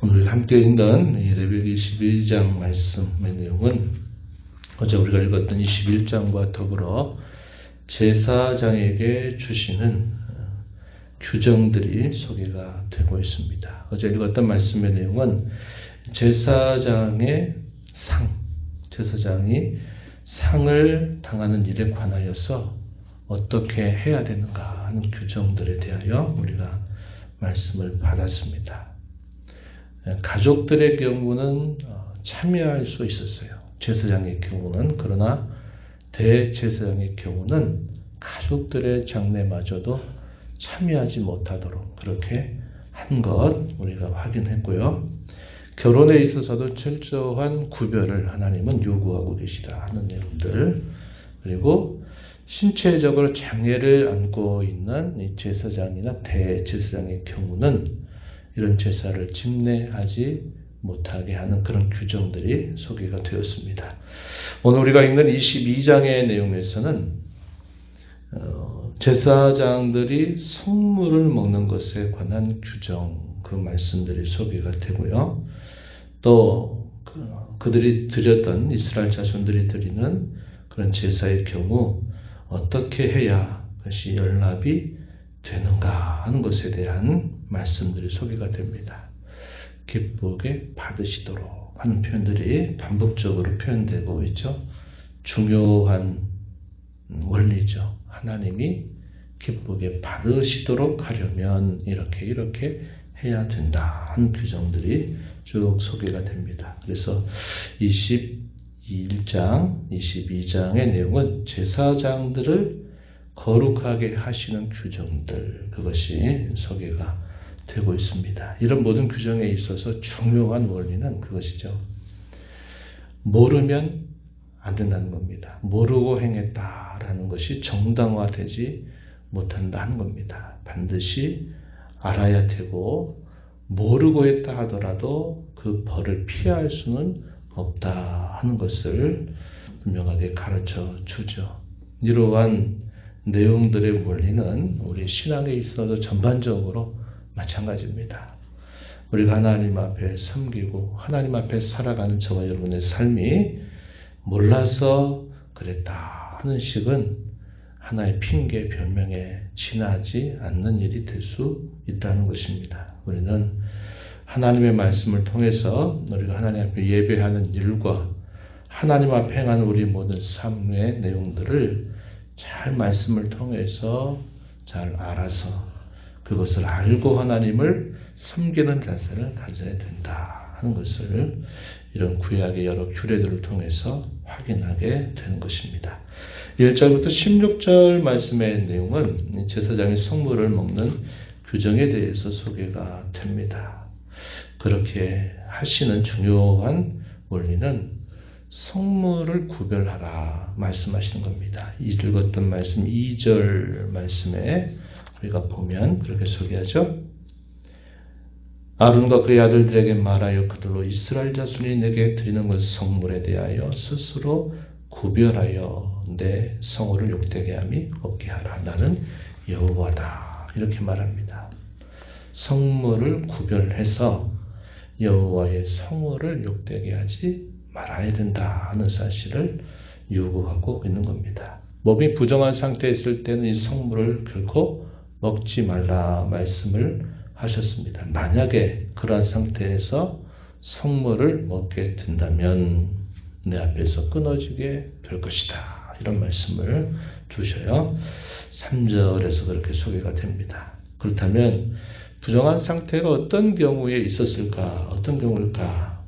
오늘 함께 읽는 레위기 22장 말씀의 내용은 어제 우리가 읽었던 21장과 더불어 제사장에게 주시는 규정들이 소개가 되고 있습니다. 어제 읽었던 말씀의 내용은 제사장의 제사장이 상을 당하는 일에 관하여서 어떻게 해야 되는가 하는 규정들에 대하여 우리가 말씀을 받았습니다. 가족들의 경우는 참여할 수 있었어요. 제사장의 경우는. 그러나 대제사장의 경우는 가족들의 장례마저도 참여하지 못하도록 그렇게 한 것 우리가 확인했고요. 결혼에 있어서도 철저한 구별을 하나님은 요구하고 계시다 하는 내용들, 그리고 신체적으로 장애를 안고 있는 이 제사장이나 대제사장의 경우는 이런 제사를 집례하지 못하게 하는 그런 규정들이 소개가 되었습니다. 오늘 우리가 읽는 22장의 내용에서는 제사장들이 성물을 먹는 것에 관한 규정, 그 말씀들이 소개가 되고요. 또 그들이 드렸던, 이스라엘 자손들이 드리는 그런 제사의 경우 어떻게 해야 그것이 연납이 되는가 하는 것에 대한 말씀들이 소개가 됩니다. 기쁘게 받으시도록 하는 표현들이 반복적으로 표현되고 있죠. 중요한 원리죠. 하나님이 기쁘게 받으시도록 하려면 이렇게 해야 된다 하는 규정들이 쭉 소개가 됩니다. 그래서 21장, 22장의 내용은 제사장들을 거룩하게 하시는 규정들, 그것이 소개가 되고 있습니다. 이런 모든 규정에 있어서 중요한 원리는 그것이죠. 모르면 안 된다는 겁니다. 모르고 행했다라는 것이 정당화되지 못한다는 겁니다. 반드시 알아야 되고, 모르고 했다 하더라도 그 벌을 피할 수는 없다 하는 것을 분명하게 가르쳐 주죠. 이러한 내용들의 원리는 우리 신앙에 있어서 전반적으로 마찬가지입니다. 우리가 하나님 앞에 섬기고 하나님 앞에 살아가는 저와 여러분의 삶이 몰라서 그랬다 하는 식은 하나의 핑계 변명에 지나지 않는 일이 될 수 있다는 것입니다. 우리는 하나님의 말씀을 통해서 우리가 하나님 앞에 예배하는 일과 하나님 앞에 행하는 우리 모든 삶의 내용들을 잘 말씀을 통해서 잘 알아서 그것을 알고 하나님을 섬기는 자세를 가져야 된다 하는 것을 이런 구약의 여러 규례들을 통해서 확인하게 되는 것입니다. 1절부터 16절 말씀의 내용은 제사장의 성물을 먹는 규정에 대해서 소개가 됩니다. 그렇게 하시는 중요한 원리는 성물을 구별하라 말씀하시는 겁니다. 읽었던 말씀 2절 말씀에 우리가 보면 그렇게 소개하죠. 아론과 그의 아들들에게 말하여 그들로 이스라엘 자손이 내게 드리는 것 성물에 대하여 스스로 구별하여 내 성호를 욕되게 함이 없게 하라. 나는 여호와다. 이렇게 말합니다. 성물을 구별해서 여호와의 성호를 욕되게 하지 말아야 된다 하는 사실을 요구하고 있는 겁니다. 몸이 부정한 상태에 있을 때는 이 성물을 결코 먹지 말라 말씀을 하셨습니다. 만약에 그러한 상태에서 성물을 먹게 된다면 내 앞에서 끊어지게 될 것이다. 이런 말씀을 주셔요. 3절에서 그렇게 소개가 됩니다. 그렇다면 부정한 상태가 어떤 경우에 있었을까? 어떤 경우일까?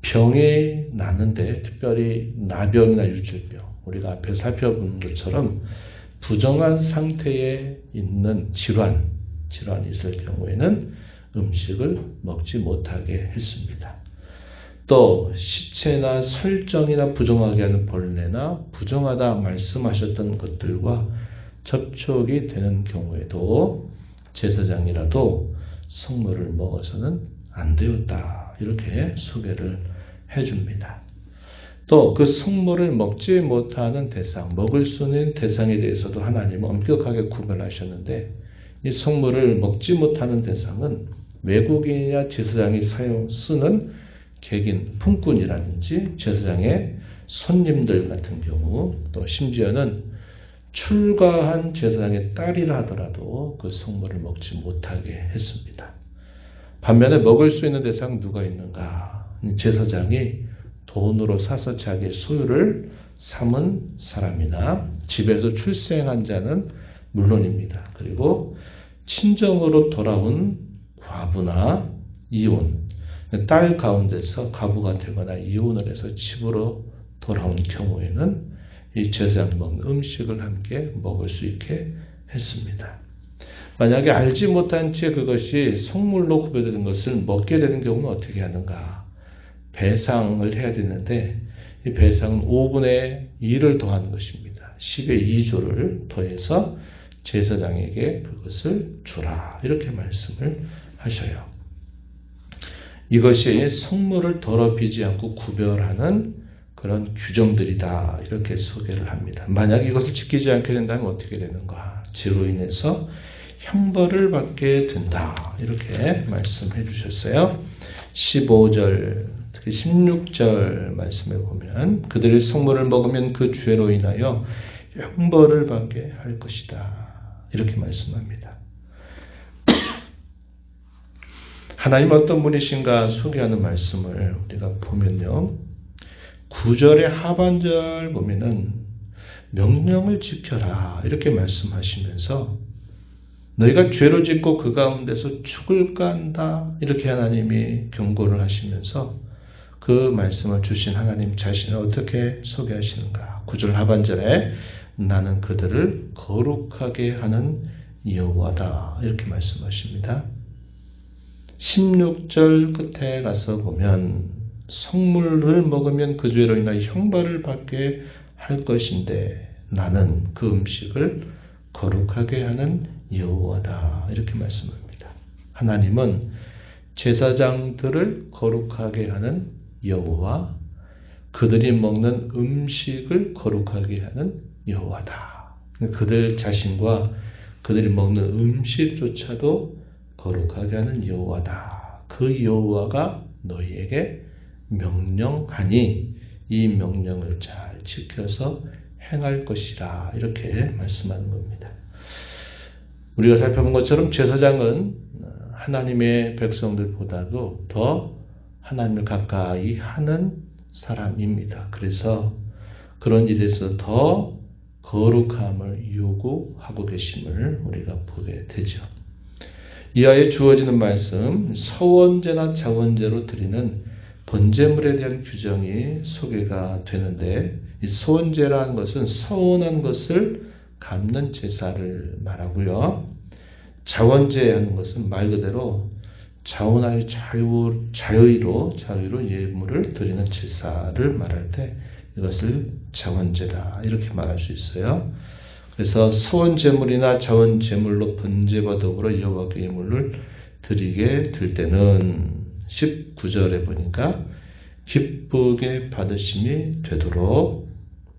병이 나는데, 특별히 나병이나 유질병, 우리가 앞에 살펴본 것처럼 부정한 상태에 있는 질환이 있을 경우에는 음식을 먹지 못하게 했습니다. 또 시체나 설정이나 부정하게 하는 벌레나 부정하다 말씀하셨던 것들과 접촉이 되는 경우에도 제사장이라도 성물을 먹어서는 안 되었다. 이렇게 소개를 해줍니다. 또 그 성물을 먹지 못하는 대상, 먹을 수 있는 대상에 대해서도 하나님은 엄격하게 구별하셨는데 이 성물을 먹지 못하는 대상은 외국인이나 제사장이 쓰는 객인, 품꾼이라든지 제사장의 손님들 같은 경우, 또 심지어는 출가한 제사장의 딸이라 하더라도 그 성물을 먹지 못하게 했습니다. 반면에 먹을 수 있는 대상 누가 있는가? 제사장이 돈으로 사서 자기의 소유를 삼은 사람이나 집에서 출생한 자는 물론입니다. 그리고 친정으로 돌아온 과부나 이혼, 딸 가운데서 과부가 되거나 이혼을 해서 집으로 돌아온 경우에는 이 제사장이 먹는 음식을 함께 먹을 수 있게 했습니다. 만약에 알지 못한 채 그것이 성물로 구별되는 것을 먹게 되는 경우는 어떻게 하는가? 배상을 해야 되는데 이 배상은 5분의 2를 더하는 것입니다. 10의 2조를 더해서 제사장에게 그것을 주라. 이렇게 말씀을 하셔요. 이것이 성물을 더럽히지 않고 구별하는 그런 규정들이다. 이렇게 소개를 합니다. 만약 이것을 지키지 않게 된다면 어떻게 되는가? 죄로 인해서 형벌을 받게 된다. 이렇게 말씀해 주셨어요. 15절, 특히 16절 말씀에 보면 그들의 성물을 먹으면 그 죄로 인하여 형벌을 받게 할 것이다. 이렇게 말씀합니다. 하나님 어떤 분이신가 소개하는 말씀을 우리가 보면요. 9절의 하반절 보면은 명령을 지켜라 이렇게 말씀하시면서 너희가 죄로 짓고 그 가운데서 죽을까 한다 이렇게 하나님이 경고를 하시면서 그 말씀을 주신 하나님 자신을 어떻게 소개하시는가. 9절 하반절에 나는 그들을 거룩하게 하는 여호와다 이렇게 말씀하십니다. 16절 끝에 가서 보면 성물을 먹으면 그 죄로 인하여 형벌을 받게 할 것인데 나는 그 음식을 거룩하게 하는 여호와다 이렇게 말씀합니다. 하나님은 제사장들을 거룩하게 하는 여호와, 그들이 먹는 음식을 거룩하게 하는 여호와다. 그들 자신과 그들이 먹는 음식조차도 거룩하게 하는 여호와다. 그 여호와가 너희에게 명령하니 이 명령을 잘 지켜서 행할 것이라 이렇게 말씀하는 겁니다. 우리가 살펴본 것처럼 제사장은 하나님의 백성들보다도 더 하나님을 가까이 하는 사람입니다. 그래서 그런 일에서 더 거룩함을 요구하고 계심을 우리가 보게 되죠. 이하에 주어지는 말씀, 서원제나 자원제로 드리는 번제물에 대한 규정이 소개가 되는데 이 서원제라는 것은 서원한 것을 갚는 제사를 말하고요. 자원제하는 것은 말 그대로 자원할 자의로 예물을 드리는 제사를 말할 때 이것을 자원제다 이렇게 말할 수 있어요. 그래서 서원제물이나 자원제물로 번제와 더불어 여호와께 예물을 드리게 될 때는 19절에 보니까 기쁘게 받으심이 되도록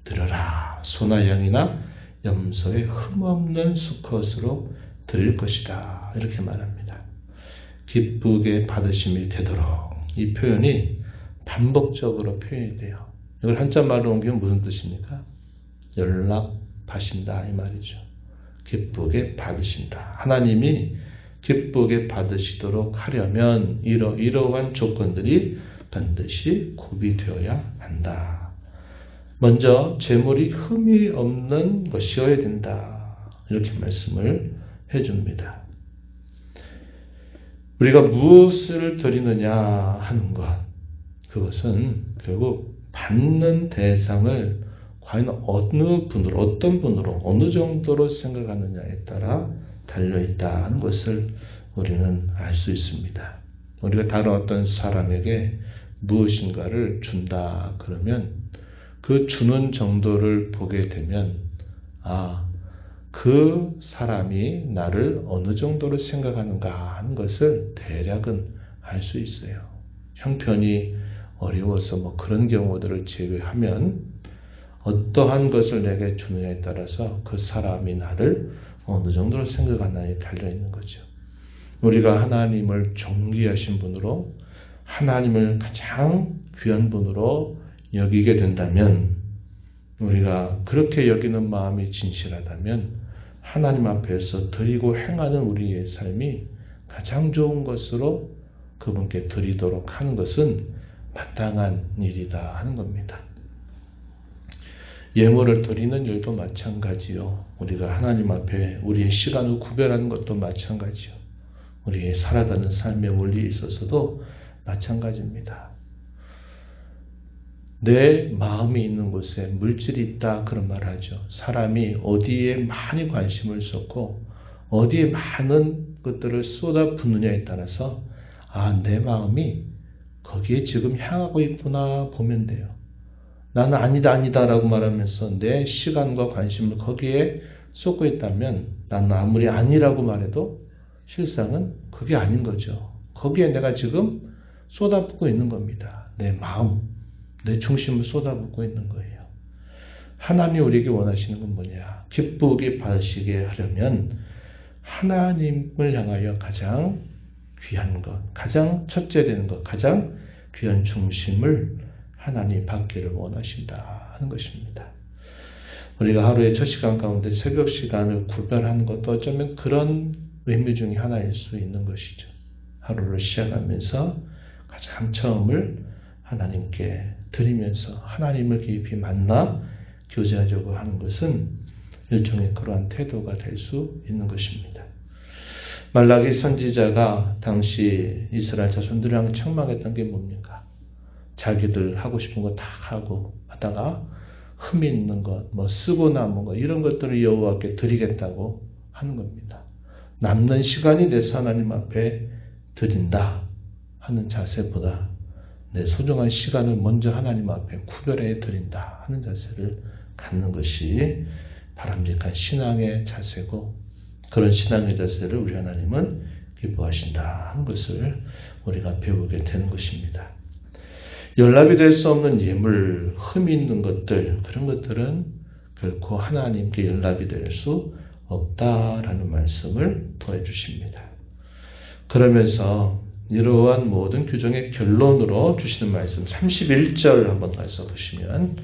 드려라. 소나 양이나 염소의 흠없는 수컷으로 드릴 것이다. 이렇게 말합니다. 기쁘게 받으심이 되도록. 이 표현이 반복적으로 표현이 돼요. 이걸 한자말로 옮기면 무슨 뜻입니까? 연락하신다 이 말이죠. 기쁘게 받으신다. 하나님이 기쁘게 받으시도록 하려면 이러한 조건들이 반드시 구비되어야 한다. 먼저 제물이 흠이 없는 것이어야 된다. 이렇게 말씀을 해줍니다. 우리가 무엇을 드리느냐 하는 것, 그것은 결국 받는 대상을 과연 어느 분으로, 어떤 분으로, 어느 정도로 생각하느냐에 따라 달려있다는 것을 우리는 알 수 있습니다. 우리가 다른 어떤 사람에게 무엇인가를 준다 그러면 그 주는 정도를 보게 되면 그 사람이 나를 어느 정도로 생각하는가 하는 것을 대략은 알 수 있어요. 형편이 어려워서 그런 경우들을 제외하면 어떠한 것을 내게 주느냐에 따라서 그 사람이 나를 어느 정도로 생각하느냐에 달려있는 거죠. 우리가 하나님을 존귀하신 분으로 하나님을 가장 귀한 분으로 여기게 된다면 우리가 그렇게 여기는 마음이 진실하다면 하나님 앞에서 드리고 행하는 우리의 삶이 가장 좋은 것으로 그분께 드리도록 하는 것은 마땅한 일이다 하는 겁니다. 예물을 드리는 일도 마찬가지요. 우리가 하나님 앞에 우리의 시간을 구별하는 것도 마찬가지요. 우리의 살아가는 삶의 원리에 있어서도 마찬가지입니다. 내 마음이 있는 곳에 물질이 있다 그런 말을 하죠. 사람이 어디에 많이 관심을 쏟고 어디에 많은 것들을 쏟아붓느냐에 따라서 내 마음이 거기에 지금 향하고 있구나 보면 돼요. 나는 아니다 라고 말하면서 내 시간과 관심을 거기에 쏟고 있다면 나는 아무리 아니라고 말해도 실상은 그게 아닌 거죠. 거기에 내가 지금 쏟아붓고 있는 겁니다. 내 마음, 내 중심을 쏟아붓고 있는 거예요. 하나님이 우리에게 원하시는 건 뭐냐? 기쁘게 받으시게 하려면 하나님을 향하여 가장 귀한 것, 가장 첫째 되는 것, 가장 귀한 중심을 하나님이 받기를 원하신다 하는 것입니다. 우리가 하루의 첫 시간 가운데 새벽 시간을 구별하는 것도 어쩌면 그런 의미 중에 하나일 수 있는 것이죠. 하루를 시작하면서 가장 처음을 하나님께 드리면서 하나님을 깊이 만나 교제하려고 하는 것은 일종의 그러한 태도가 될 수 있는 것입니다. 말라기 선지자가 당시 이스라엘 자손들이랑 책망했던 게 뭡니까? 자기들 하고 싶은 거 다 하고 하다가 흠이 있는 것, 쓰고 남은 것 이런 것들을 여호와께 드리겠다고 하는 겁니다. 남는 시간이 돼서 하나님 앞에 드린다 하는 자세보다 내 소중한 시간을 먼저 하나님 앞에 구별해 드린다 하는 자세를 갖는 것이 바람직한 신앙의 자세고 그런 신앙의 자세를 우리 하나님은 기뻐하신다 하는 것을 우리가 배우게 되는 것입니다. 연락이 될 수 없는 예물, 흠이 있는 것들 그런 것들은 결코 하나님께 연락이 될 수 없다라는 말씀을 더해 주십니다. 그러면서 이러한 모든 규정의 결론으로 주시는 말씀 31절 한번 가서 보시면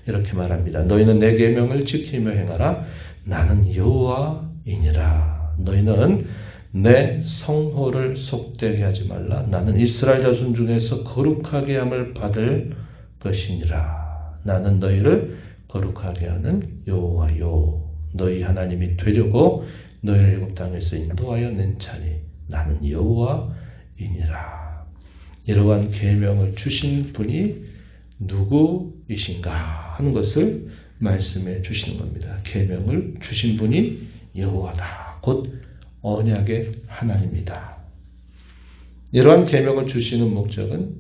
이렇게 말합니다. 너희는 내 계명을 지키며 행하라. 나는 여호와이니라. 너희는 내 성호를 속되게 하지 말라. 나는 이스라엘 자손 중에서 거룩하게 함을 받을 것이니라. 나는 너희를 거룩하게 하는 여호와요. 너희 하나님이 되려고 너희를 애굽 땅에서 인도하여 낸 자니 나는 여호와이니라. 이러한 계명을 주신 분이 누구이신가 하는 것을 말씀해 주시는 겁니다. 계명을 주신 분이 여호와다. 곧 언약의 하나님이다. 이러한 계명을 주시는 목적은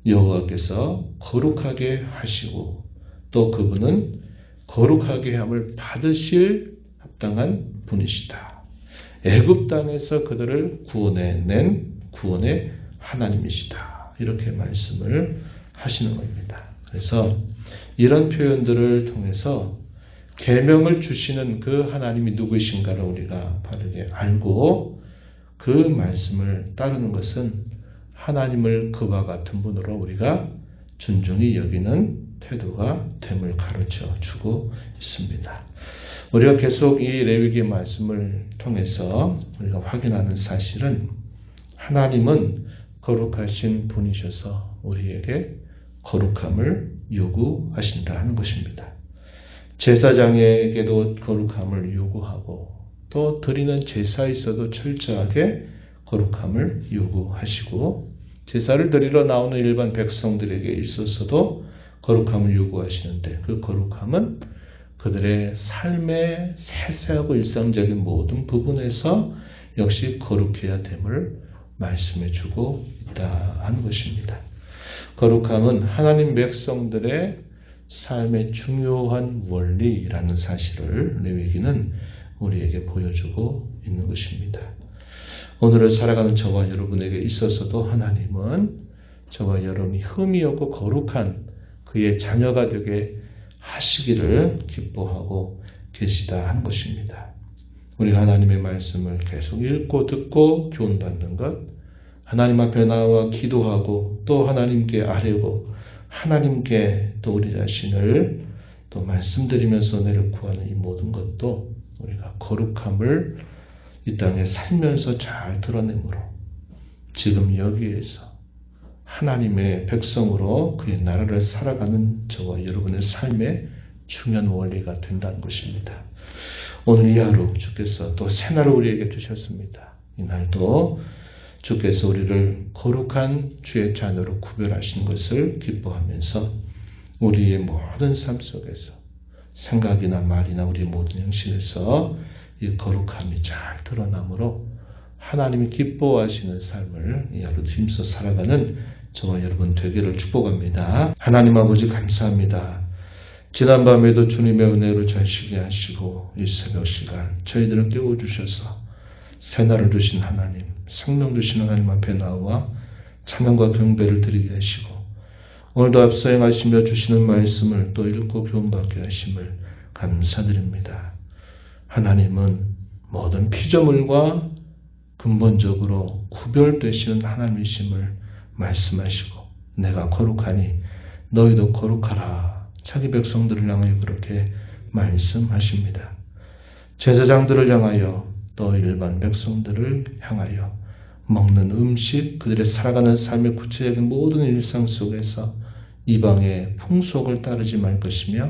여호와께서 거룩하게 하시고 또 그분은 거룩하게 함을 받으실 합당한 분이시다. 애굽 땅에서 그들을 구원해낸 구원의 하나님이시다. 이렇게 말씀을 하시는 겁니다. 그래서 이런 표현들을 통해서 계명을 주시는 그 하나님이 누구이신가를 우리가 바르게 알고 그 말씀을 따르는 것은 하나님을 그와 같은 분으로 우리가 존중히 여기는 태도가 됨을 가르쳐 주고 있습니다. 우리가 계속 이 레위기의 말씀을 통해서 우리가 확인하는 사실은 하나님은 거룩하신 분이셔서 우리에게 거룩함을 요구하신다 하는 것입니다. 제사장에게도 거룩함을 요구하고 또 드리는 제사에서도 철저하게 거룩함을 요구하시고 제사를 드리러 나오는 일반 백성들에게 있어서도 거룩함을 요구하시는데 그 거룩함은 그들의 삶의 세세하고 일상적인 모든 부분에서 역시 거룩해야 됨을 말씀해 주고 있다 하는 것입니다. 거룩함은 하나님 백성들의 삶의 중요한 원리라는 사실을 레위기는 우리에게 보여주고 있는 것입니다. 오늘을 살아가는 저와 여러분에게 있어서도 하나님은 저와 여러분이 흠이 없고 거룩한 그의 자녀가 되게 하시기를 기뻐하고 계시다 하는 것입니다. 우리가 하나님의 말씀을 계속 읽고 듣고 교훈받는 것, 하나님 앞에 나와 기도하고 또 하나님께 아뢰고 하나님께 또 우리 자신을 또 말씀드리면서 은혜를 구하는 이 모든 것도 우리가 거룩함을 이 땅에 살면서 잘 드러내므로 지금 여기에서 하나님의 백성으로 그의 나라를 살아가는 저와 여러분의 삶의 중요한 원리가 된다는 것입니다. 오늘 이 하루 주께서 또 새날을 우리에게 주셨습니다. 이 날도 주께서 우리를 거룩한 주의 자녀로 구별하신 것을 기뻐하면서 우리의 모든 삶 속에서 생각이나 말이나 우리 모든 형식에서 이 거룩함이 잘 드러나므로 하나님이 기뻐하시는 삶을 이 하루도 힘써 살아가는 저와 여러분 되기를 축복합니다. 하나님 아버지 감사합니다. 지난밤에도 주님의 은혜로 잘 쉬게 하시고 이 새벽 시간 저희들을 깨워주셔서 새날을 주신 하나님, 생명 주신 하나님 앞에 나와 찬양과 경배를 드리게 하시고 오늘도 앞서 행하시며 주시는 말씀을 또 읽고 교훈받게 하심을 감사드립니다. 하나님은 모든 피조물과 근본적으로 구별되시는 하나님이심을 말씀하시고 내가 거룩하니 너희도 거룩하라. 자기 백성들을 향하여 그렇게 말씀하십니다. 제사장들을 향하여 또 일반 백성들을 향하여 먹는 음식, 그들의 살아가는 삶의 구체적인 모든 일상 속에서 이방의 풍속을 따르지 말 것이며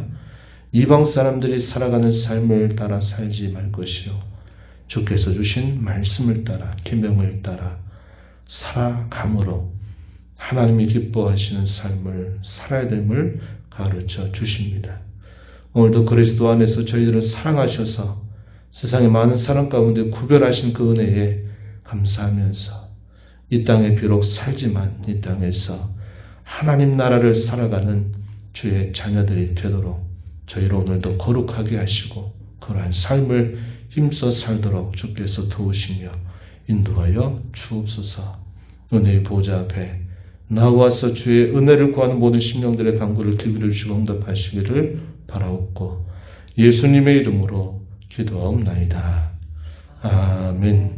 이방 사람들이 살아가는 삶을 따라 살지 말 것이요 주께서 주신 말씀을 따라 계명을 따라 살아감으로 하나님이 기뻐하시는 삶을 살아야 됨을 가르쳐 주십니다. 오늘도 그리스도 안에서 저희들을 사랑하셔서 세상의 많은 사람 가운데 구별하신 그 은혜에 감사하면서 이 땅에 비록 살지만 이 땅에서 하나님 나라를 살아가는 주의 자녀들이 되도록 저희를 오늘도 거룩하게 하시고 그러한 삶을 힘써 살도록 주께서 도우시며 인도하여 주옵소서. 은혜의 보좌 앞에 나와서 주의 은혜를 구하는 모든 심령들의 간구를 기울여 주시고 응답하시기를 바라옵고 예수님의 이름으로 기도하옵나이다. 아멘.